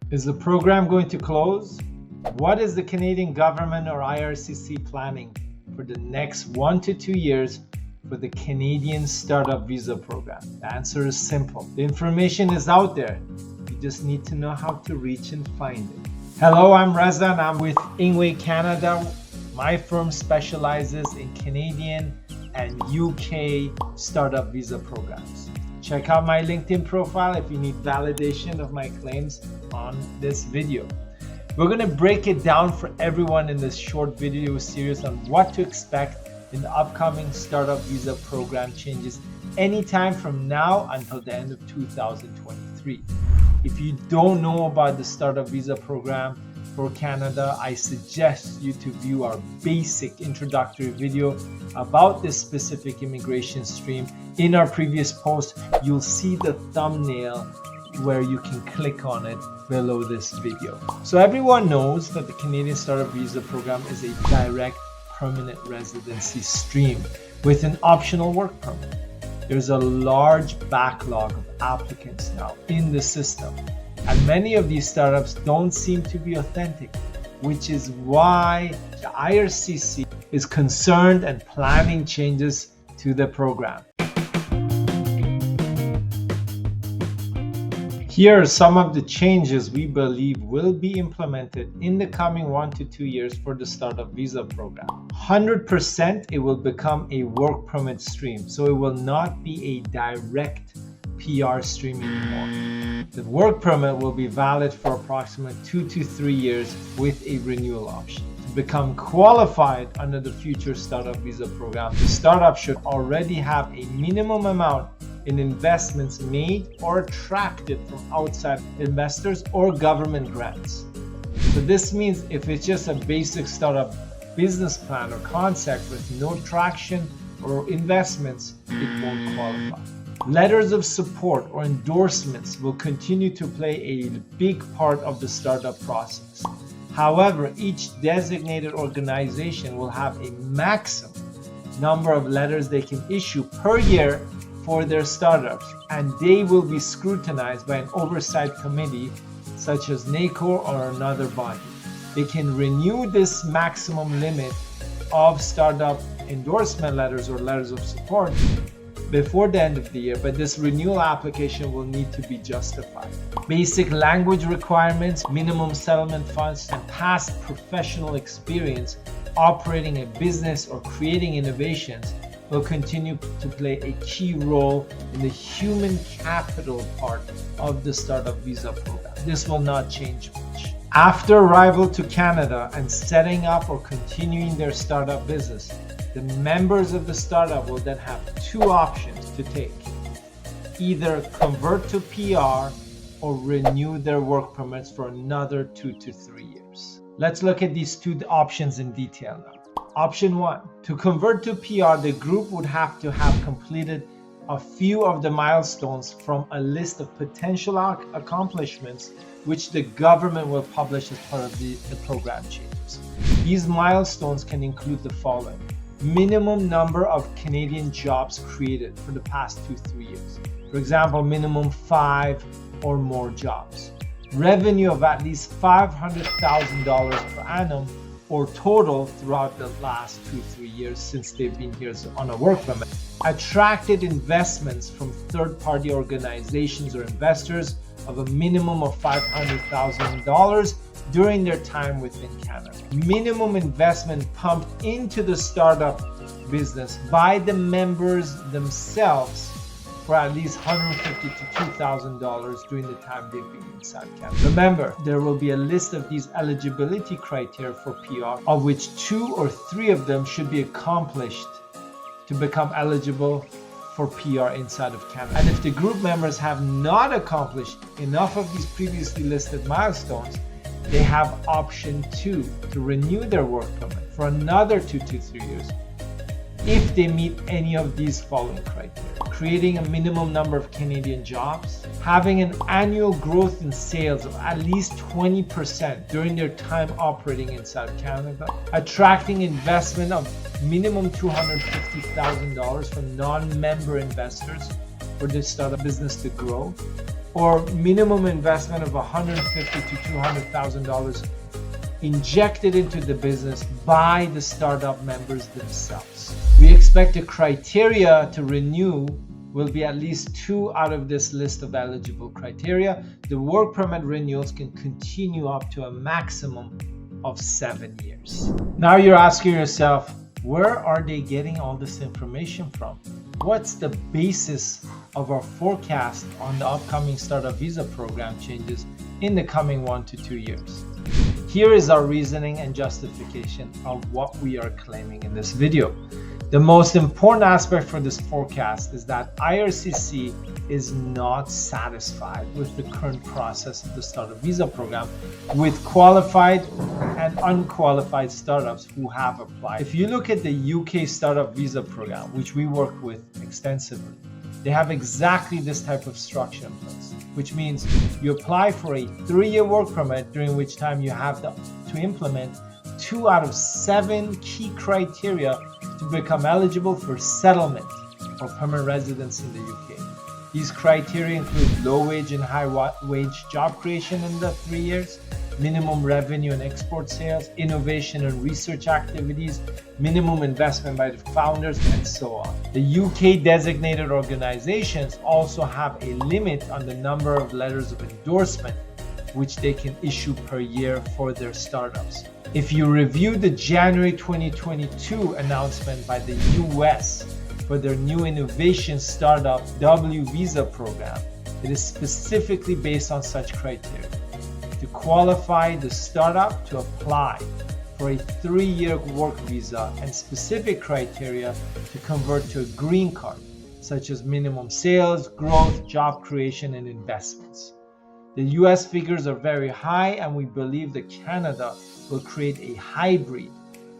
Is the program going to close? What is the Canadian government or IRCC planning for the next 1 to 2 years for the Canadian Startup Visa Program? The answer is simple. The information is out there. You just need to know how to reach and find it. Hello, I'm Reza and I'm with Ingway Canada. My firm specializes in Canadian and UK Startup Visa programs. Check out my LinkedIn profile if you need validation of my claims on this video. We're going to break it down for everyone in this short video series on what to expect in the upcoming Startup Visa program changes anytime from now until the end of 2023. If you don't know about the Startup Visa program for Canada, I suggest you to view our basic introductory video about this specific immigration stream. In our previous post, you'll see the thumbnail where you can click on it below this video. So everyone knows that the Canadian Startup Visa program is a direct permanent residency stream with an optional work permit. There's a large backlog of applicants now in the system, and many of these startups don't seem to be authentic, which is why the IRCC is concerned and planning changes to the program. Here are some of the changes we believe will be implemented in the coming 1 to 2 years for the Startup Visa program. 100% it will become a work permit stream, so it will not be a direct PR stream anymore. The work permit will be valid for approximately 2 to 3 years with a renewal option. To become qualified under the future Startup Visa program, the startup should already have a minimum amount in investments made or attracted from outside investors or government grants. So this means if it's just a basic startup business plan or concept with no traction or investments, it won't qualify. Letters of support or endorsements will continue to play a big part of the startup process. However, each designated organization will have a maximum number of letters they can issue per year for their startups, and they will be scrutinized by an oversight committee such as NACO or another body. They can renew this maximum limit of startup endorsement letters or letters of support before the end of the year, but this renewal application will need to be justified. Basic language requirements, minimum settlement funds, and past professional experience operating a business or creating innovations will continue to play a key role in the human capital part of the Startup Visa program. This will not change much. After arrival to Canada and setting up or continuing their startup business, the members of the startup will then have two options to take. Either convert to PR or renew their work permits for another 2 to 3 years. Let's look at these two options in detail now. Option 1. To convert to PR, the group would have to have completed a few of the milestones from a list of potential accomplishments which the government will publish as part of the program changes. These milestones can include the following: minimum number of Canadian jobs created for the past 2-3 years. For example, minimum 5 or more jobs. Revenue of at least $500,000 per annum or total throughout the last 2-3 years since they've been here on a work permit. Attracted investments from third-party organizations or investors of a minimum of $500,000 during their time within Canada. Minimum investment pumped into the startup business by the members themselves for at least $150,000 to $2,000 during the time they've been inside Canada. Remember, there will be a list of these eligibility criteria for PR, of which 2 or 3 of them should be accomplished to become eligible for PR inside of Canada. And if the group members have not accomplished enough of these previously listed milestones, they have option 2 to renew their work permit for another 2 to 3 years if they meet any of these following criteria: creating a minimum number of Canadian jobs, having an annual growth in sales of at least 20% during their time operating inside Canada, attracting investment of minimum $250,000 from non-member investors for this startup business to grow, or minimum investment of $150,000 to $200,000 injected into the business by the startup members themselves. We expect the criteria to renew will be at least 2 out of this list of eligible criteria. The work permit renewals can continue up to a maximum of 7 years. Now you're asking yourself, where are they getting all this information from? What's the basis of our forecast on the upcoming startup visa program changes in the coming 1 to 2 years? Here is our reasoning and justification of what we are claiming in this video. The most important aspect for this forecast is that IRCC is not satisfied with the current process of the startup visa program with qualified and unqualified startups who have applied. If you look at the UK startup visa program, which we work with extensively, they have exactly this type of structure in place, which means you apply for a 3-year work permit, during which time you have to implement 2 out of 7 key criteria to become eligible for settlement or permanent residence in the UK. These criteria include low wage and high wage job creation in the 3 years, minimum revenue and export sales, innovation and research activities, minimum investment by the founders, and so on. The UK designated organizations also have a limit on the number of letters of endorsement which they can issue per year for their startups. If you review the January 2022 announcement by the US for their new innovation startup W visa program, it is specifically based on such criteria. To qualify the startup to apply for a 3-year work visa and specific criteria to convert to a green card, such as minimum sales, growth, job creation, and investments. The US figures are very high, and we believe that Canada will create a hybrid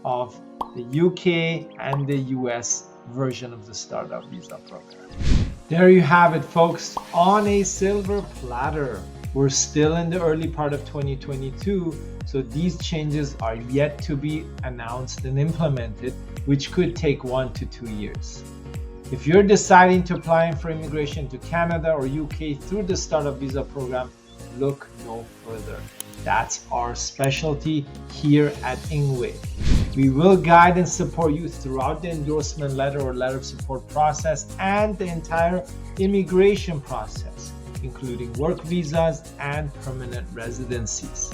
of the UK and the US version of the startup visa program. There you have it, folks, on a silver platter. We're still in the early part of 2022, so these changes are yet to be announced and implemented, which could take 1 to 2 years. If you're deciding to apply for immigration to Canada or UK through the startup visa program, look no further. That's our specialty here at Ingway. We will guide and support you throughout the endorsement letter or letter of support process and the entire immigration process, including work visas and permanent residencies.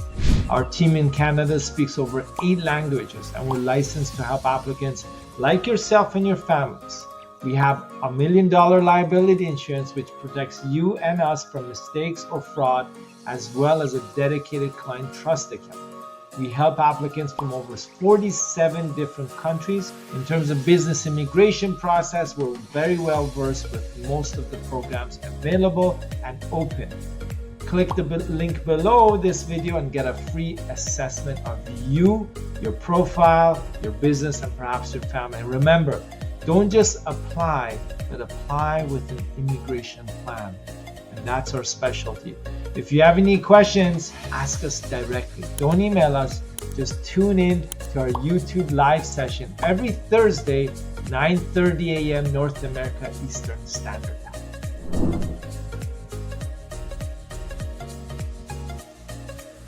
Our team in Canada speaks over 8 languages, and we're licensed to help applicants like yourself and your families. We have $1 million liability insurance, which protects you and us from mistakes or fraud, as well as a dedicated client trust account. We help applicants from over 47 different countries. In terms of business immigration process, we're very well versed with most of the programs available and open. Click the link below this video and get a free assessment of you, your profile, your business, and perhaps your family. And remember, don't just apply, but apply with an immigration plan. And that's our specialty. If you have any questions, ask us directly. Don't email us. Just tune in to our YouTube live session every Thursday, 9:30 a.m. North America Eastern Standard